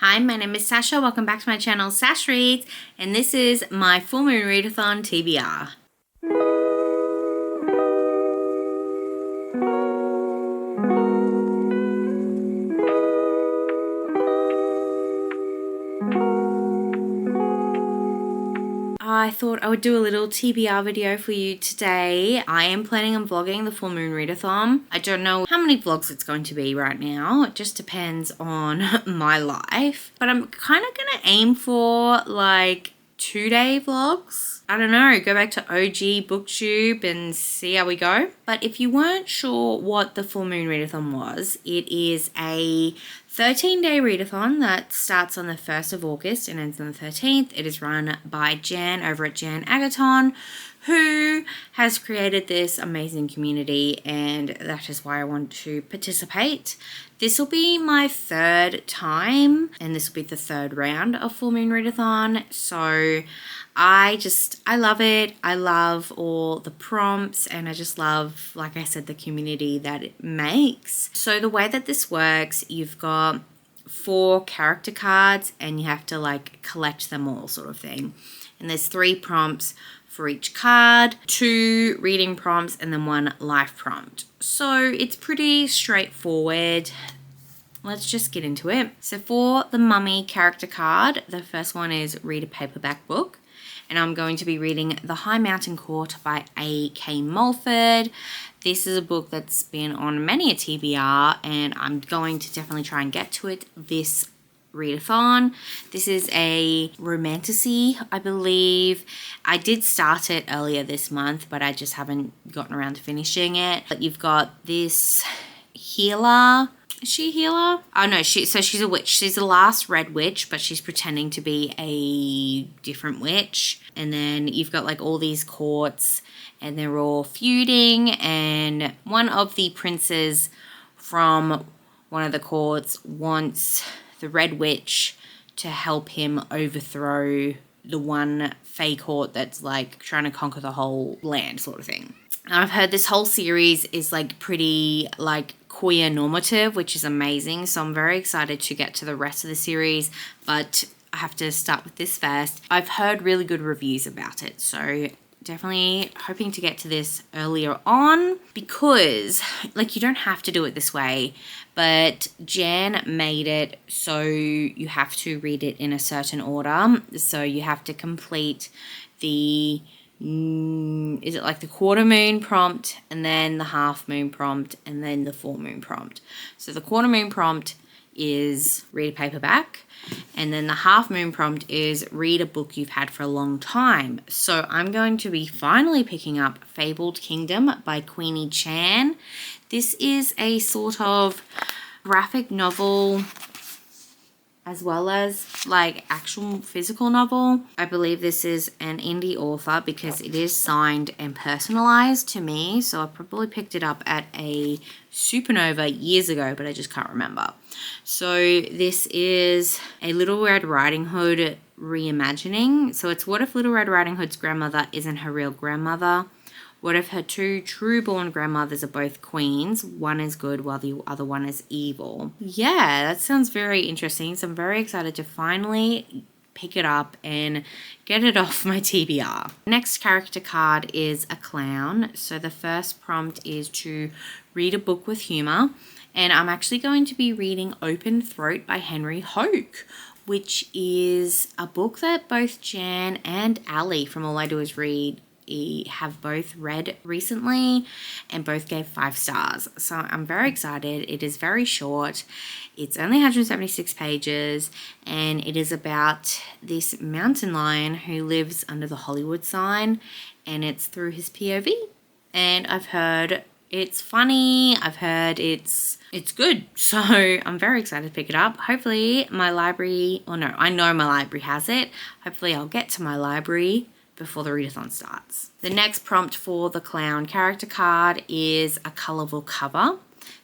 Hi, my name is Sasha. Welcome back to my channel, Sash Reads, and this is my full moon readathon TBR. I thought I would do a little TBR video for you today. I am planning on vlogging the full moon readathon. I don't know how many vlogs it's going to be right now. It just depends on my life. But I'm kind of going to aim for like 2-day vlogs. I don't know, go back to OG BookTube and see how we go. But if you weren't sure what the full moon readathon was, it is a 13-day readathon that starts on the 1st of August and ends on the 13th. It is run by Jan over at Jagera, who has created this amazing community, and that is why I want to participate. This will be my third time, and this will be the third round of full moon readathon. So I love it. I love all the prompts, and I just love, like I said, the community that it makes. So the way that this works, you've got 4 character cards and you have to like collect them all, sort of thing. And there's 3 prompts for each card, 2 reading prompts, and then 1 life prompt. So it's pretty straightforward. Let's just get into it. So for the mummy character card, the first one is read a paperback book. And I'm going to be reading The High Mountain Court by A.K. Mulford. This is a book that's been on many a TBR, and I'm going to definitely try and get to it this readathon. This is a romantasy, I believe. I did start it earlier this month, but I just haven't gotten around to finishing it. But you've got this healer. Is she a healer? Oh no, she's a witch. She's the last red witch, but she's pretending to be a different witch. And then you've got like all these courts, and they're all feuding, and one of the princes from one of the courts wants the red witch to help him overthrow the one fey court that's like trying to conquer the whole land, sort of thing. I've heard this whole series is like pretty like queer normative, which is amazing. So I'm very excited to get to the rest of the series, but I have to start with this first. I've heard really good reviews about it, so definitely hoping to get to this earlier on, because like you don't have to do it this way, but Jan made it so you have to read it in a certain order. So you have to complete the is it like the quarter moon prompt, and then the half moon prompt, and then the full moon prompt. So the quarter moon prompt is read a paperback, and then the half moon prompt is read a book you've had for a long time. So I'm going to be finally picking up Fabled Kingdom by Queenie Chan. This is a sort of graphic novel as well as like actual physical novel. I believe this is an indie author because it is signed and personalized to me. So I probably picked it up at a supernova years ago, but I just can't remember. So this is a Little Red Riding Hood reimagining. So it's what if Little Red Riding Hood's grandmother isn't her real grandmother? What if her 2 true-born grandmothers are both queens? One is good while the other one is evil. Yeah, that sounds very interesting. So I'm very excited to finally pick it up and get it off my TBR. Next character card is a clown. So the first prompt is to read a book with humor. And I'm actually going to be reading Open Throat by Henry Hoke, which is a book that both Jan and Ali from All I Do Is Read have both read recently, and both gave 5 stars. So I'm very excited. It is very short. It's only 176 pages, and it is about this mountain lion who lives under the Hollywood sign, and it's through his POV. And I've heard it's funny. I've heard it's good. So I'm very excited to pick it up. Hopefully my library, or no, I know my library has it. Hopefully I'll get to my library before the readathon starts. The next prompt for the clown character card is a colourful cover.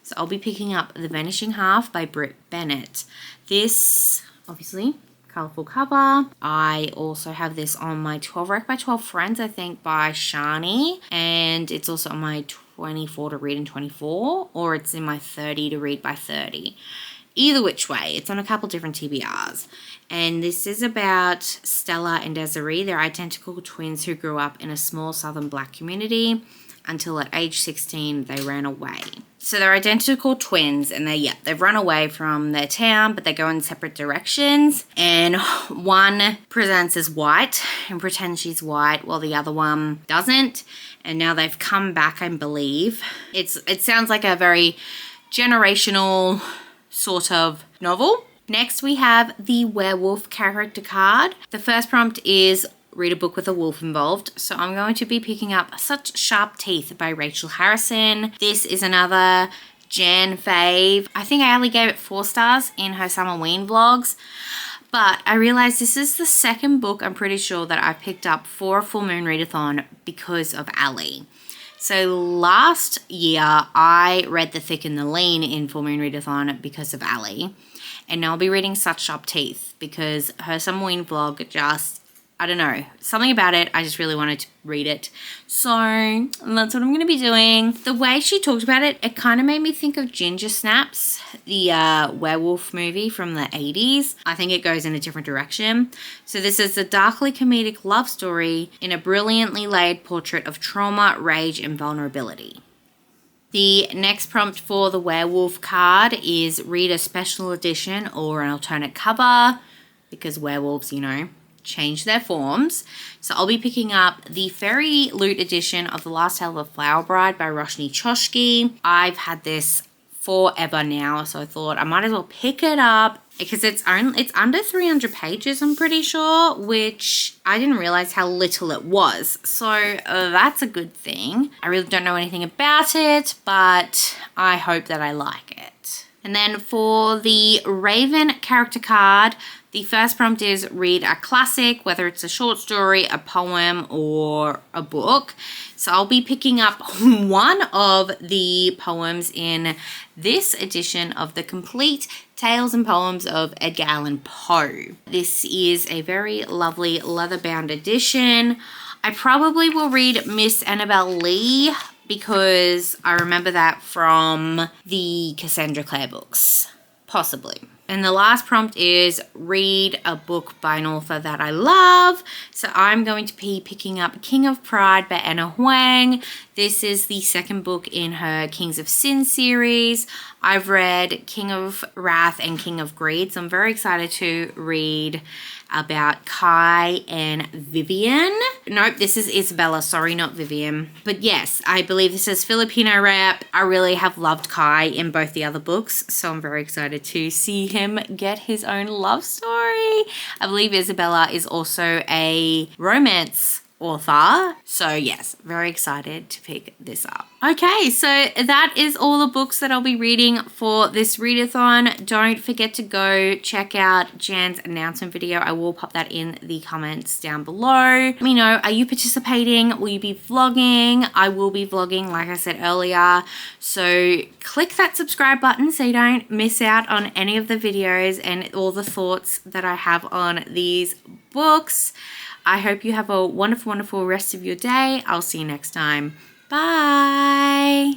So I'll be picking up The Vanishing Half by Britt Bennett. This, obviously, colourful cover. I also have this on my 12 Rec by 12 Friends, I think, by Shani. And it's also on my 24 to read in 24, or it's in my 30 to read by 30. either which way, it's on a couple different TBRs. And this is about Stella and Desiree. They're identical twins who grew up in a small southern black community until at age 16 they ran away. So they're identical twins, and they've run away from their town, but they go in separate directions. And one presents as white and pretends she's white, while the other one doesn't. And now they've come back, I believe. It sounds like a very generational sort of novel. Next, we have the werewolf character card. The first prompt is read a book with a wolf involved. So I'm going to be picking up Such Sharp Teeth by Rachel Harrison. This is another Jan fave. I think I only gave it 4 stars in her Summerween vlogs. But I realized this is the second book, I'm pretty sure, that I picked up for a full moon readathon because of Ali. So last year, I read The Thick and the Lean in full moon readathon because of Ali. And now I'll be reading Such Sharp Teeth because her Summerween vlog just, I don't know, something about it, I just really wanted to read it. So that's what I'm going to be doing. The way she talked about it, it kind of made me think of Ginger Snaps, the werewolf movie from the 80s. I think it goes in a different direction. So this is a darkly comedic love story in a brilliantly laid portrait of trauma, rage, and vulnerability. The next prompt for the werewolf card is read a special edition or an alternate cover, because werewolves, you know, change their forms. So I'll be picking up the Fairy Loot edition of The Last Tale of a Flower Bride by Roshni Chokshi. I've had this forever now, so I thought I might as well pick it up because it's under 300 pages, I'm pretty sure, which I didn't realize how little it was. So that's a good thing. I really don't know anything about it, but I hope that I like it. And then for the Raven character card, the first prompt is read a classic, whether it's a short story, a poem, or a book. So I'll be picking up one of the poems in this edition of the Complete Tales and Poems of Edgar Allan Poe. This is a very lovely leather-bound edition. I probably will read Miss Annabel Lee because I remember that from the Cassandra Clare books, possibly. And the last prompt is read a book by an author that I love. So I'm going to be picking up King of Pride by Anna Huang. This is the second book in her Kings of Sin series. I've read King of Wrath and King of Greed, so I'm very excited to read about Kai and Vivian. Nope, this is Isabella, sorry, not Vivian. But yes, I believe this is Filipino rap. I really have loved Kai in both the other books, so I'm very excited to see him get his own love story. I believe Isabella is also a romance author, so yes, very excited to pick this up. Okay, so that is all the books that I'll be reading for this readathon. Don't forget to go check out Jan's announcement video. I will pop that in the comments down below. Let me know, are you participating? Will you be vlogging? I will be vlogging, like I said earlier, so click that subscribe button so you don't miss out on any of the videos and all the thoughts that I have on these books. I hope you have a wonderful, wonderful rest of your day. I'll see you next time. Bye.